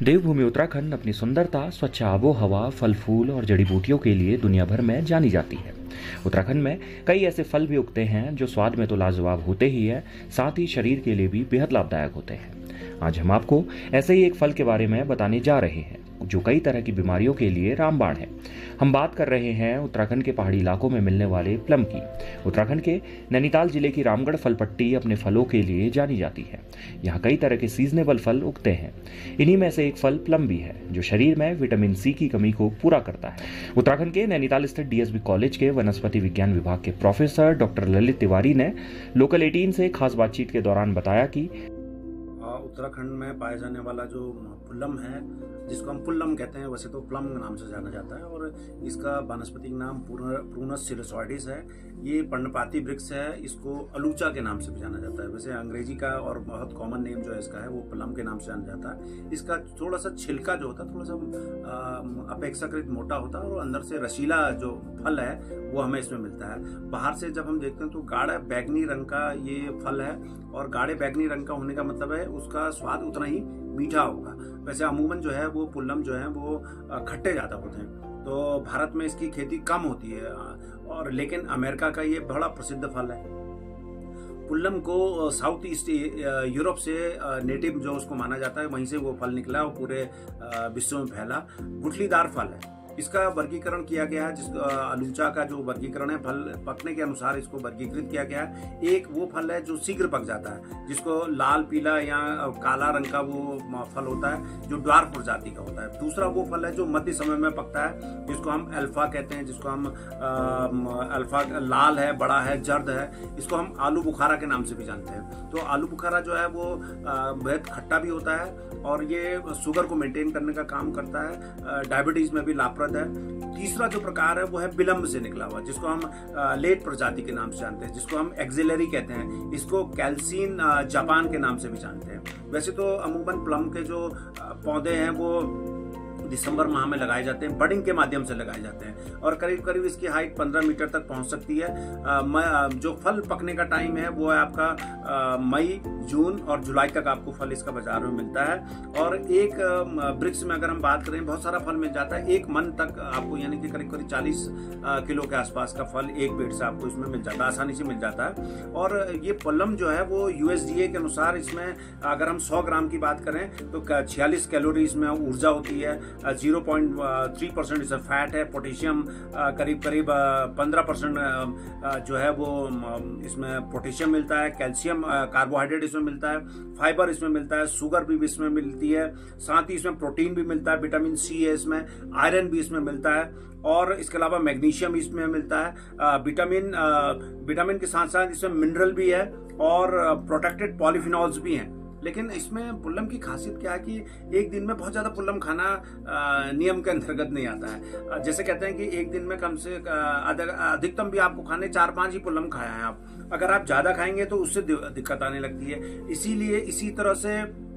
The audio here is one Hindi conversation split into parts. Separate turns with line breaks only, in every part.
देवभूमि उत्तराखंड अपनी सुंदरता, स्वच्छ आबो हवा, फल फूल और जड़ी बूटियों के लिए दुनिया भर में जानी जाती है। उत्तराखंड में कई ऐसे फल भी उगते हैं जो स्वाद में तो लाजवाब होते ही है, साथ ही शरीर के लिए भी बेहद लाभदायक होते हैं। आज हम आपको ऐसे ही एक फल के बारे में बताने जा रहे हैं जो कई तरह की बीमारियों के लिए रामबाण है। हम बात कर रहे हैं उत्तराखंड के पहाड़ी इलाकों में मिलने वाले प्लम की। उत्तराखंड के नैनीताल जिले की रामगढ़ फल पट्टी अपने फलों के लिए जानी जाती है। यहाँ कई तरह के सीजनेबल फल उगते हैं। इन्हीं में से एक फल प्लम भी है जो शरीर में विटामिन सी की कमी को पूरा करता है। उत्तराखंड के नैनीताल स्थित डीएसबी कॉलेज के वनस्पति विज्ञान विभाग के प्रोफेसर डॉक्टर ललित तिवारी ने लोकल 18 से खास बातचीत के दौरान बताया कि
उत्तराखंड में पाया जाने वाला जो पुल्लम है, जिसको हम पुल्लम कहते हैं, वैसे तो प्लम नाम से जाना जाता है और इसका वानस्पतिक नाम प्रूनस सिलोसॉइडिस है। ये पर्णपाती वृक्ष है, इसको अलूचा के नाम से भी जाना जाता है। वैसे अंग्रेजी का और बहुत कॉमन नेम जो है इसका है वो प्लम के नाम से जाना जाता है। इसका थोड़ा सा छिलका जो होता है थोड़ा सा अपेक्षाकृत मोटा होता है और अंदर से रसीला जो फल है वो हमें इसमें मिलता है। बाहर से जब हम देखते हैं तो गाढ़ा बैगनी रंग का ये फल है और गाढ़े बैगनी रंग का होने का मतलब है उसका स्वाद उतना ही मीठा होगा। वैसे अमूमन जो है वो पुल्लम जो है वो खट्टे ज्यादा होते हैं, तो भारत में इसकी खेती कम होती है और लेकिन अमेरिका का ये बड़ा प्रसिद्ध फल है। पुल्लम को साउथ ईस्ट यूरोप से नेटिव जो उसको माना जाता है, वहीं से वो फल निकला और पूरे विश्व में फैला। गुठलीदार फल है। इसका वर्गीकरण किया गया है, जिसका अलूचा का जो वर्गीकरण है फल पकने के अनुसार इसको वर्गीकृत किया गया है। एक वो फल है जो शीघ्र पक जाता है, जिसको लाल पीला या काला रंग का वो फल होता है जो ड्वार्फ प्रजाति का होता है। दूसरा वो फल है जो मध्य समय में पकता है, जिसको हम अल्फा कहते हैं, जिसको हम अल्फा लाल है, बड़ा है, जर्द है। इसको हम आलू बुखारा के नाम से भी जानते हैं। तो आलू बुखारा जो है वो बेहद खट्टा भी होता है और ये शुगर को मेंटेन करने का काम करता है, डायबिटीज में भी लाभप्रद है। तीसरा जो प्रकार है वो है विलंब से निकला हुआ, जिसको हम लेट प्रजाति के नाम से जानते हैं, जिसको हम एक्सिलरी कहते हैं। इसको कैल्सीन जापान के नाम से भी जानते हैं। वैसे तो अमूमन प्लम के जो पौधे हैं वो दिसंबर माह में लगाए जाते हैं, बडिंग के माध्यम से लगाए जाते हैं और करीब करीब इसकी हाइट 15 मीटर तक पहुंच सकती है। जो फल पकने का टाइम है वो है आपका मई, जून और जुलाई तक आपको फल इसका बाजार में मिलता है। और एक वृक्ष में अगर हम बात करें बहुत सारा फल मिल जाता है, 1 मन तक आपको, यानी कि करीब करीब 40 किलो के आसपास का फल एक पेड़ से आपको इसमें मिल जाता है, आसानी से मिल जाता है। और ये प्लम जो है वो USDA के अनुसार इसमें अगर हम 100 ग्राम की बात करें तो 46 कैलोरी इसमें ऊर्जा होती है, 0.3% इसमें फैट है, पोटेशियम करीब करीब 15% जो है वो इसमें पोटेशियम मिलता है, कैल्शियम कार्बोहाइड्रेट इसमें मिलता है, फाइबर इसमें मिलता है, शुगर भी इसमें मिलती है, साथ ही इसमें प्रोटीन भी मिलता है, विटामिन सी है इसमें, आयरन भी इसमें मिलता है और इसके अलावा मैग्नीशियम इसमें मिलता है। विटामिन के साथ साथ इसमें मिनरल भी है और प्रोटेक्टेड पॉलीफिनॉल्स भी हैं। लेकिन इसमें पुल्लम की खासियत क्या है कि एक दिन में बहुत ज्यादा पुल्लम खाना नियम के अंतर्गत नहीं आता है। जैसे कहते हैं कि एक दिन में कम से अधिकतम भी आपको खाने 4-5 ही पुल्लम खाया है आप। अगर आप ज्यादा खाएंगे तो उससे दिक्कत आने लगती है। इसीलिए इसी तरह से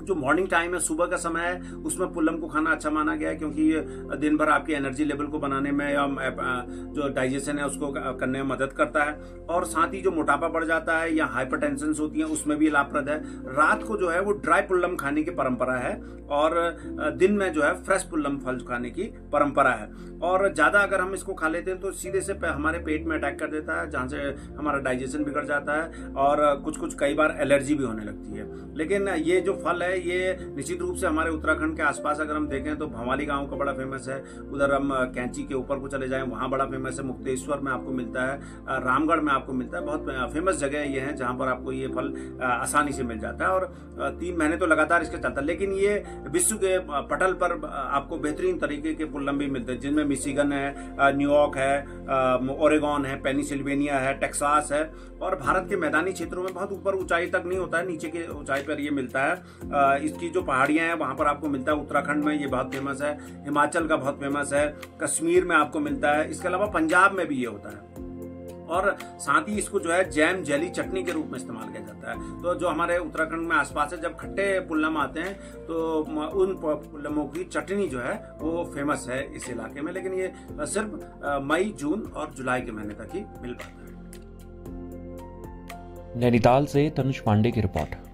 जो मॉर्निंग टाइम है, सुबह का समय है, उसमें पुल्लम को खाना अच्छा माना गया है, क्योंकि ये दिन भर आपकी एनर्जी लेवल को बनाने में या जो डाइजेशन है उसको करने में मदद करता है। और साथ ही जो मोटापा बढ़ जाता है या हाइपरटेंशन होती है उसमें भी लाभप्रद है। रात को जो है वो ड्राई पुल्लम खाने की परंपरा है और दिन में जो है फ्रेश पुल्लम फल खाने की परंपरा है। और ज्यादा अगर हम इसको खा लेते हैं तो सीधे से हमारे पेट में अटैक कर देता है, जहां से हमारा डाइजेशन बिगड़ जाता है और कुछ कई बार एलर्जी भी होने लगती है। लेकिन ये जो फल है ये निश्चित रूप से हमारे उत्तराखंड के आसपास अगर हम देखें तो भवाली गांव का बड़ा फेमस है। उधर हम कैंची के ऊपर को चले जाएं, वहां बड़ा फेमस है। मुक्तेश्वर में आपको मिलता है, रामगढ़ में आपको मिलता है। बहुत फेमस जगह ये है जहां पर आपको ये फल आसानी से मिल जाता है और 3 महीने तो लगातार इसके चलता है। लेकिन ये विश्व के पटल पर आपको बेहतरीन तरीके के पुल्लम भी मिलते हैं, जिनमें मिशिगन है, न्यूयॉर्क है, ओरेगॉन है, पेनिसिल्वेनिया है, टेक्सास है। और भारत के मैदानी क्षेत्रों में बहुत ऊपर ऊंचाई तक नहीं होता है, नीचे की ऊंचाई पर ये मिलता है। इसकी जो पहाड़ियां हैं वहां पर आपको मिलता है। उत्तराखंड में ये बहुत फेमस है, हिमाचल का बहुत फेमस है, कश्मीर में आपको मिलता है। इसके अलावा पंजाब में भी ये होता है और साथ ही इसको जो है जैम, जेली, चटनी के रूप में इस्तेमाल किया जाता है। तो जो हमारे उत्तराखंड में आसपास है, जब खट्टे पुल्लम आते हैं तो उन पुल्लमों की चटनी जो है वो फेमस है इस इलाके में। लेकिन ये सिर्फ मई, जून और जुलाई के महीने तक ही मिल पाता है।
नैनीताल से तनुज पांडे की रिपोर्ट।